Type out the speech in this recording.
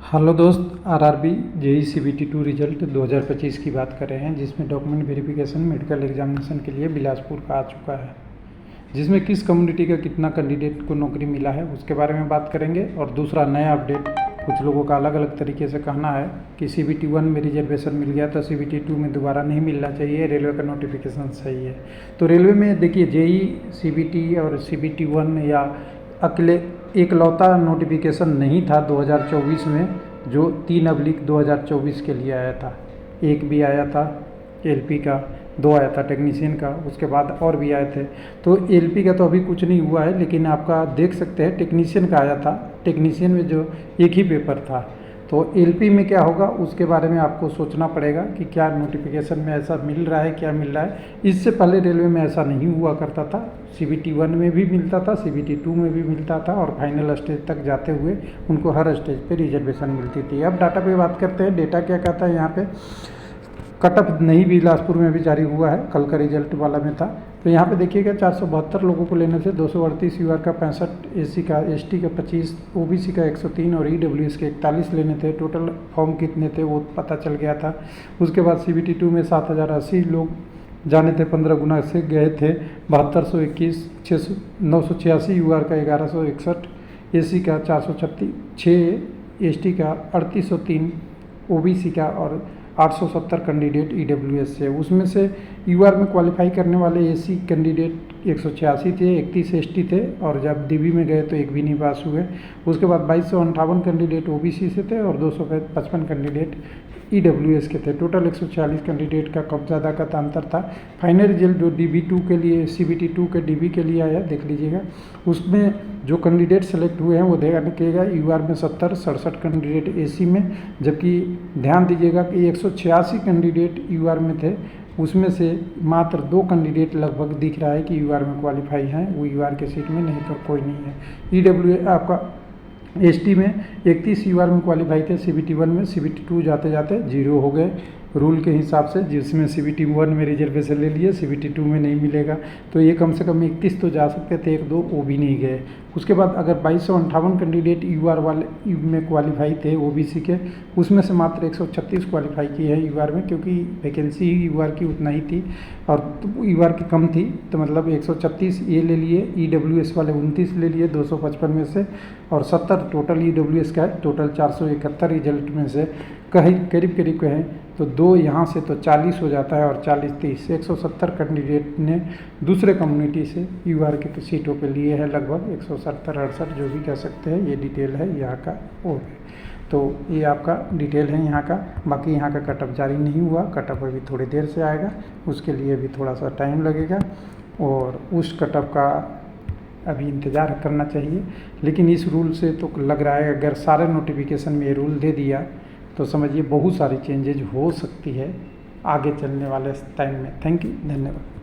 Hello दोस्त, RRB JE CBT 2 result 2025 की बात कर रहे हैं, जिसमें डॉक्यूमेंट वेरिफिकेशन मेडिकल एग्जामिनेशन के लिए बिलासपुर का आ चुका है। जिसमें किस कम्युनिटी का कितना कैंडिडेट को नौकरी मिला है उसके बारे में बात करेंगे। और दूसरा नया अपडेट, कुछ लोगों का अलग अलग तरीके से कहना है कि सीबीटी 1 में रिजर्वेशन मिल गया तो सीबीटी 2 में दोबारा नहीं मिलना चाहिए, रेलवे का नोटिफिकेशन सही है। तो रेलवे में देखिए, जेई सीबीटी और सीबीटी 1 या अकेले एकलौता नोटिफिकेशन नहीं था 2024 में, जो 3/2024 के लिए आया था। एक भी आया था एलपी का, 2 आया था टेक्नीशियन का, उसके बाद और भी आए थे। तो एलपी का तो अभी कुछ नहीं हुआ है, लेकिन आपका देख सकते हैं टेक्नीशियन का आया था। टेक्नीशियन में जो एक ही पेपर था, तो एलपी में क्या होगा उसके बारे में आपको सोचना पड़ेगा कि क्या नोटिफिकेशन में ऐसा मिल रहा है, क्या मिल रहा है। इससे पहले रेलवे में ऐसा नहीं हुआ करता था। सीबीटी 1 में भी मिलता था, सीबीटी 2 में भी मिलता था, और फाइनल स्टेज तक जाते हुए उनको हर स्टेज पे रिजर्वेशन मिलती थी। अब डाटा पे बात करते हैं। डेटा क्या कहता है यहाँ पे, कटअप नहीं बिलासपुर में भी जारी हुआ है, कल का रिजल्ट वाला में था। तो यहाँ पे देखिएगा 472 लोगों को लेने थे, 238 यूआर का, 65 एससी का, एसटी का 25, ओबीसी का 103 और ईडब्ल्यूएस के 41 लेने थे। टोटल फॉर्म कितने थे वो पता चल गया था। उसके बाद सीबीटी 2 में 7080 लोग जाने थे, 15 गुना से गए थे। 7221, 986 यूआर का, 1161 एससी का, 436 6 एसटी का, 3803 ओबीसी का और 870 कैंडिडेट ईडब्ल्यूएस से। उसमें से यूआर में क्वालिफाई करने वाले एससी कैंडिडेट 186 थे, 31 एसटी थे, और जब डीबी में गए तो एक भी नहीं पास हुए। उसके बाद 2258 कैंडिडेट ओबीसी से थे और 255 कैंडिडेट ईडब्ल्यूएस के थे। टोटल 146 कैंडिडेट का कब ज़्यादा का अंतर था। फाइनल रिजल्ट जो डीबी 2 के लिए, सीबीटी 2 के डीबी के लिए आया, देख लीजिएगा। उसमें जो कैंडिडेट सेलेक्ट हुए हैं वो देखिएगा, यूआर में 70, 67 कैंडिडेट एसी में, जबकि ध्यान दीजिएगा कि 186 कैंडिडेट यूआर में थे। उसमें से मात्र 2 कैंडिडेट लगभग दिख रहा है कि यूआर में क्वालिफाई हैं, वो यूआर के सीट में, नहीं तो कोई नहीं है। ईडब्ल्यू आपका एसटी में 31 यूआर में क्वालिफाई थे सीबीटी 1 में, सीबीटी 2 जाते जाते 0 हो गए रूल के हिसाब से, जिसमें सीबीटी 1 में रिजर्वेशन ले लिए, सीबीटी 2 में नहीं मिलेगा। तो ये कम से कम 31 तो जा सकते थे, 1-2 वो भी नहीं गए। उसके बाद अगर 2258 कैंडिडेट यूआर वाले में क्वालिफाई थे ओबीसी के, उसमें से मात्र 136 क्वालिफाई की है यूआर में, क्योंकि वैकेंसी ही यूआर की उतना ही थी और यूआर की कम थी। तो मतलब 136 ये ले लिए, ईडब्ल्यूएस वाले 29 ले लिए 255 में से, और 70 टोटल ईडब्ल्यूएस का है। टोटल 471 रिजल्ट में से करीब करीब कहें तो 2 यहाँ से तो 40 हो जाता है, और 40-30 170 कैंडिडेट ने दूसरे कम्युनिटी से यूआर के सीटों पे लिए हैं, लगभग 170-68 जो भी कह सकते हैं। ये डिटेल है यहाँ का और तो ये आपका डिटेल है यहाँ का। बाकी यहाँ का कटअप जारी नहीं हुआ, कटअप अभी थोड़ी देर से आएगा, उसके लिए भी थोड़ा सा टाइम लगेगा, और उस कटअप का अभी इंतज़ार करना चाहिए। लेकिन इस रूल से तो लग रहा है, अगर सारे नोटिफिकेशन में ये रूल दे दिया तो समझिए बहुत सारी चेंजेज हो सकती है आगे चलने वाले टाइम में। थैंक यू, धन्यवाद।